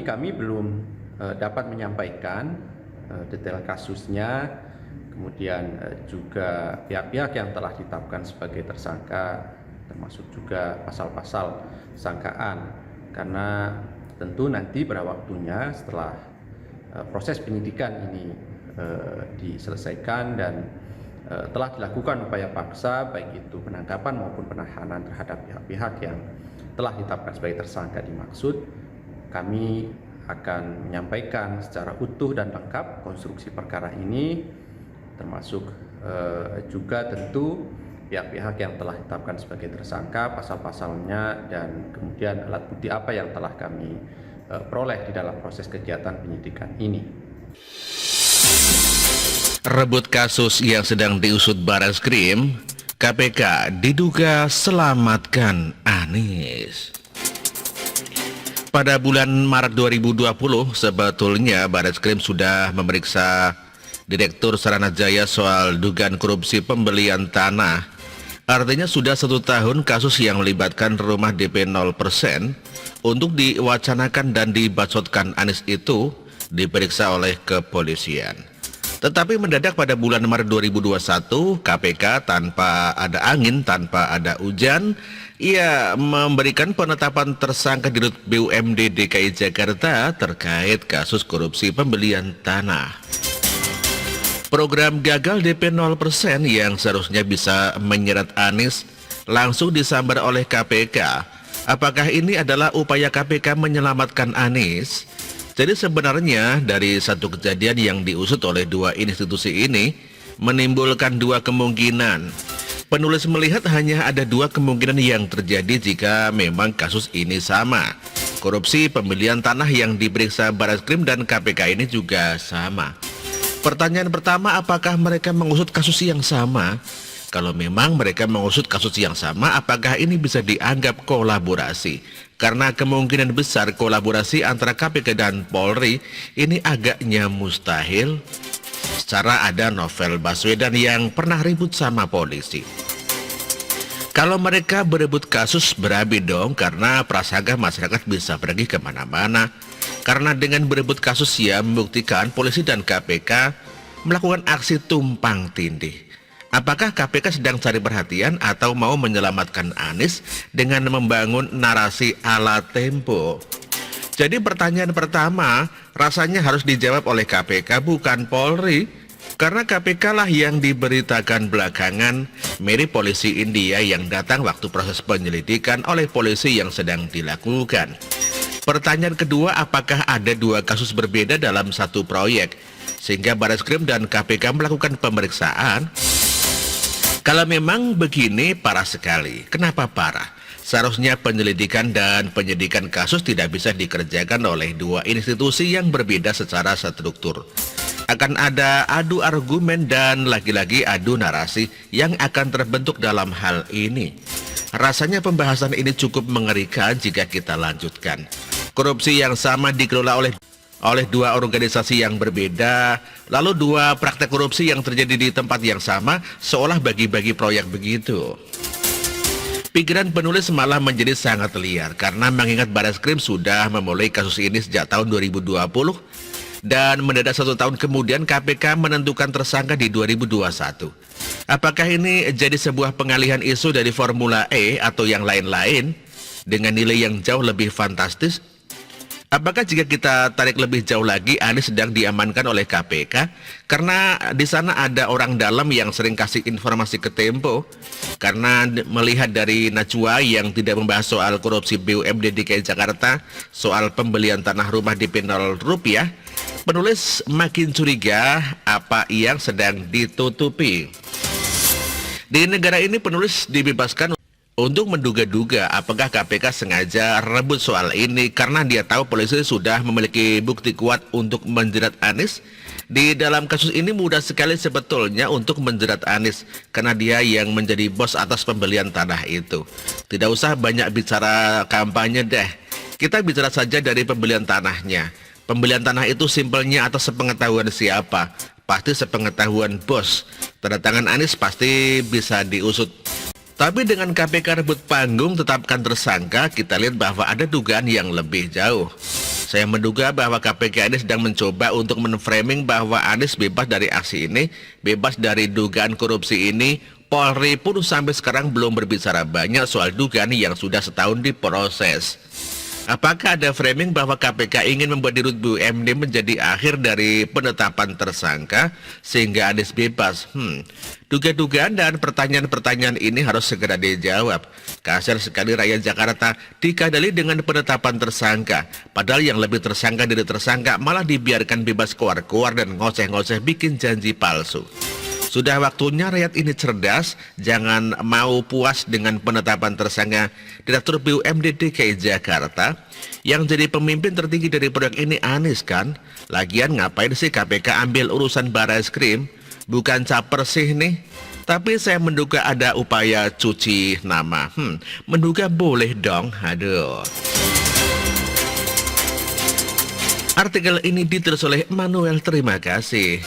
ini kami belum dapat menyampaikan detail kasusnya, kemudian juga pihak-pihak yang telah ditetapkan sebagai tersangka, termasuk juga pasal-pasal sangkaan, karena tentu nanti pada waktunya setelah proses penyidikan ini diselesaikan dan telah dilakukan upaya paksa, baik itu penangkapan maupun penahanan terhadap pihak-pihak yang telah ditetapkan sebagai tersangka dimaksud, kami akan menyampaikan secara utuh dan lengkap konstruksi perkara ini, termasuk juga tentu pihak-pihak yang telah ditetapkan sebagai tersangka, pasal-pasalnya, dan kemudian alat bukti apa yang telah kami peroleh di dalam proses kegiatan penyidikan ini. Rebut kasus yang sedang diusut Barreskrim, KPK diduga selamatkan Anies. Pada bulan Maret 2020, sebetulnya Barreskrim sudah memeriksa Direktur Saranajaya soal dugaan korupsi pembelian tanah. Artinya sudah 1 tahun kasus yang melibatkan rumah DP 0% untuk diwacanakan dan dibacotkan Anies itu diperiksa oleh kepolisian. Tetapi mendadak pada bulan Maret 2021, KPK tanpa ada angin, tanpa ada hujan, ia memberikan penetapan tersangka Dirut BUMD DKI Jakarta terkait kasus korupsi pembelian tanah. Program gagal DP 0% yang seharusnya bisa menyeret Anies langsung disambar oleh KPK. Apakah ini adalah upaya KPK menyelamatkan Anies? Jadi sebenarnya dari satu kejadian yang diusut oleh 2 institusi ini menimbulkan 2 kemungkinan. Penulis melihat hanya ada 2 kemungkinan yang terjadi jika memang kasus ini sama. Korupsi pembelian tanah yang diperiksa Barreskrim dan KPK ini juga sama. Pertanyaan pertama, apakah mereka mengusut kasus yang sama? Kalau memang mereka mengusut kasus yang sama, apakah ini bisa dianggap kolaborasi? Karena kemungkinan besar kolaborasi antara KPK dan Polri ini agaknya mustahil. Secara ada Novel Baswedan yang pernah ribut sama polisi. Kalau mereka berebut kasus berabi dong, karena prasangka masyarakat bisa pergi kemana-mana. Karena dengan berebut kasus ya membuktikan polisi dan KPK melakukan aksi tumpang tindih. Apakah KPK sedang cari perhatian atau mau menyelamatkan Anies dengan membangun narasi ala Tempo? Jadi pertanyaan pertama rasanya harus dijawab oleh KPK bukan Polri. Karena KPK lah yang diberitakan belakangan mirip polisi India yang datang waktu proses penyelidikan oleh polisi yang sedang dilakukan. Pertanyaan kedua, apakah ada 2 kasus berbeda dalam satu proyek sehingga Barreskrim dan KPK melakukan pemeriksaan? Kalau memang begini, parah sekali. Kenapa parah? Seharusnya penyelidikan dan penyidikan kasus tidak bisa dikerjakan oleh 2 institusi yang berbeda secara struktur. Akan ada adu argumen dan lagi-lagi adu narasi yang akan terbentuk dalam hal ini. Rasanya pembahasan ini cukup mengerikan jika kita lanjutkan. Korupsi yang sama dikelola oleh 2 organisasi yang berbeda, lalu 2 praktek korupsi yang terjadi di tempat yang sama, seolah bagi-bagi proyek begitu. Pikiran penulis malah menjadi sangat liar, karena mengingat Barreskrim sudah memulai kasus ini sejak tahun 2020, dan mendadak 1 tahun kemudian KPK menentukan tersangka di 2021. Apakah ini jadi sebuah pengalihan isu dari Formula E atau yang lain-lain, dengan nilai yang jauh lebih fantastis? Apakah jika kita tarik lebih jauh lagi, Anies sedang diamankan oleh KPK karena di sana ada orang dalam yang sering kasih informasi ke Tempo? Karena melihat dari Najwa yang tidak membahas soal korupsi BUMD DKI Jakarta, soal pembelian tanah rumah DP 0 rupiah, penulis makin curiga apa yang sedang ditutupi. Di negara ini penulis dibebaskan untuk menduga-duga apakah KPK sengaja rebut soal ini karena dia tahu polisi sudah memiliki bukti kuat untuk menjerat Anies. Di dalam kasus ini mudah sekali sebetulnya untuk menjerat Anies karena dia yang menjadi bos atas pembelian tanah itu. Tidak usah banyak bicara kampanye deh. Kita bicara saja dari pembelian tanahnya. Pembelian tanah itu simpelnya atas sepengetahuan siapa? Pasti sepengetahuan bos. Tanda tangan Anies pasti bisa diusut. Tapi dengan KPK rebut panggung tetapkan tersangka, kita lihat bahwa ada dugaan yang lebih jauh. Saya menduga bahwa KPK ini sedang mencoba untuk menframing bahwa Anies bebas dari aksi ini, bebas dari dugaan korupsi ini. Polri pun sampai sekarang belum berbicara banyak soal dugaan yang sudah setahun diproses. Apakah ada framing bahwa KPK ingin membuat Dirut BUMD menjadi akhir dari penetapan tersangka sehingga Anies bebas? Duga-dugaan dan pertanyaan-pertanyaan ini harus segera dijawab. Kasian sekali rakyat Jakarta dikadali dengan penetapan tersangka, padahal yang lebih tersangka dari tersangka malah dibiarkan bebas keluar-keluar dan ngoceh-ngoceh bikin janji palsu. Sudah waktunya rakyat ini cerdas, jangan mau puas dengan penetapan tersangka Direktur BUMD DKI Jakarta. Yang jadi pemimpin tertinggi dari proyek ini Anies kan? Lagian ngapain sih KPK ambil urusan Barreskrim? Bukan caper sih nih. Tapi saya menduga ada upaya cuci nama. Menduga boleh dong, aduh. Artikel ini ditulis oleh Manuel, terima kasih.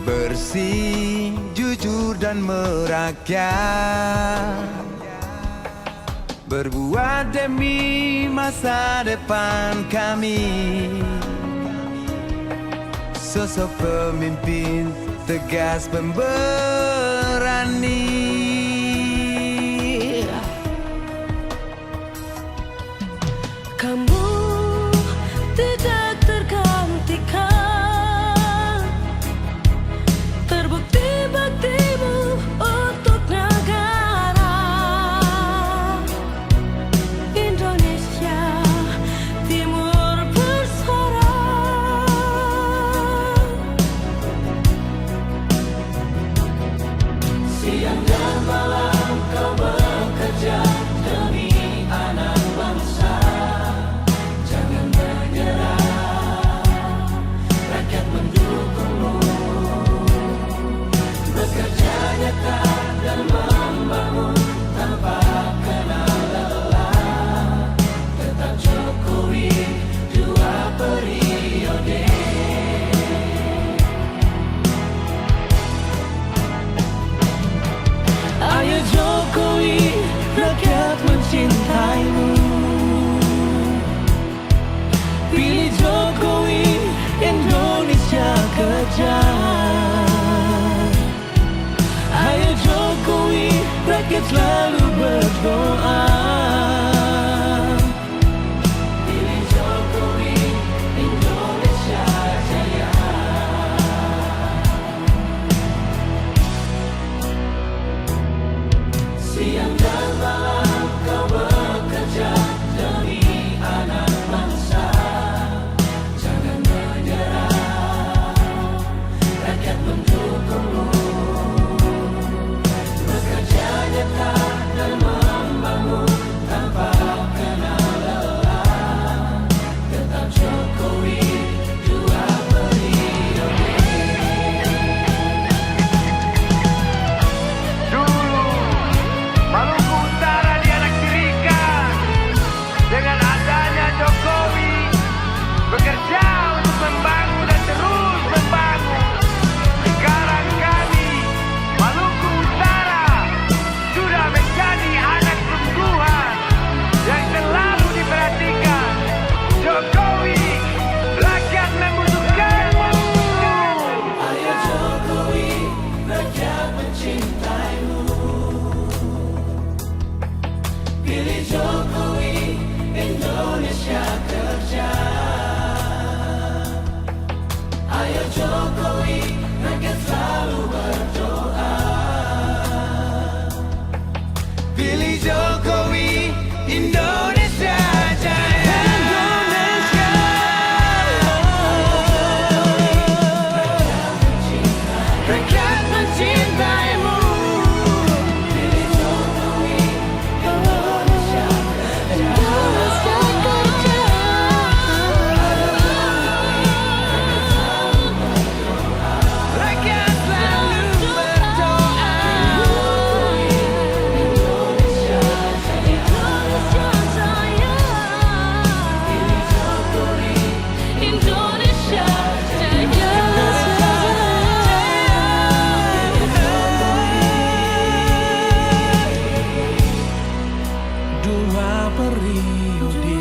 Bersih, jujur dan merakyat, berbuat demi masa depan kami. Sosok pemimpin tegas pemberani. Kamu tidak tergantikan, terbukti baktimu untuk negara Indonesia Timur bersuara. Siang periode